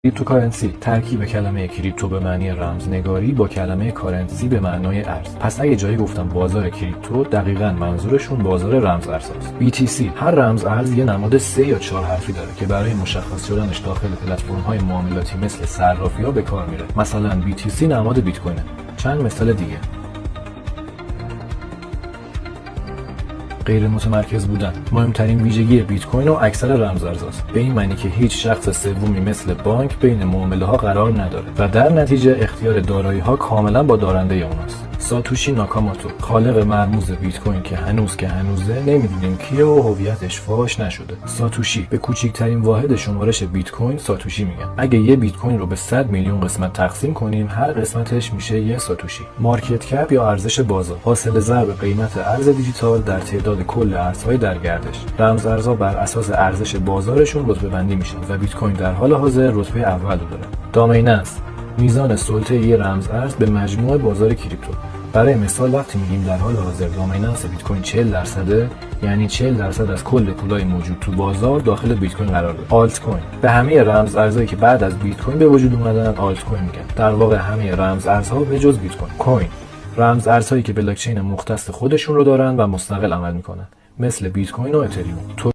کریپتوکارنسی ترکیب کلمه کریپتو به معنی رمزنگاری با کلمه کارنسی به معنای ارز. پس اگه جایی گفتم بازار کریپتو، دقیقاً منظورشون بازار رمز ارزهاست. BTC هر رمز ارز یه نماد 3 یا 4 حرفی داره که برای مشخص شدنش داخل پلتفرم‌های معاملاتی مثل صرافی‌ها به کار میره. مثلا BTC نماد بیت کوینه. چند مثال دیگه: غیر متمرکز بودن مهمترین ویژگی بیت کوین و اکثر رمز ارزهاست، به این معنی که هیچ شخص سومی مثل بانک بین معامله ها قرار نداره و در نتیجه اختیار دارایی ها کاملا با دارنده اوناست. ساتوشی ناکاموتو خالق مرموز بیت کوین که هنوزه نمیدونیم کیه و هویتش فاش نشده. ساتوشی به کوچکترین واحد شمارش بیت کوین ساتوشی میگن. اگه یه بیت کوین رو به 100 میلیون قسمت تقسیم کنیم، هر قسمتش میشه یه ساتوشی. مارکت کپ یا ارزش بازار حاصل ضرب قیمت ارز دیجیتال در تعداد کل ارزهای در گردش. رمز ارزها بر اساس ارزش بازارشون رتبه بندی میشن و بیت کوین در حال حاضر رتبه اول رو داره. دامیننس میزان سلطه یه رمز ارز به مجموع بازار کریپتو. برای مثال وقتی میگیم در حال حاضر دامیننس بیت کوین 40%، یعنی 40% از کل پولای موجود تو بازار داخل بیت کوین قرار داره. آلت کوین به همه رمز ارزهایی که بعد از بیت کوین به وجود اومدن آلت کوین میگن. در واقع همه رمز ارزها به جز بیت کوین. رمز ارزهایی که بلاکچین مختص خودشون رو دارن و مستقل عمل میکنن، مثل بیت کوین و اتریوم.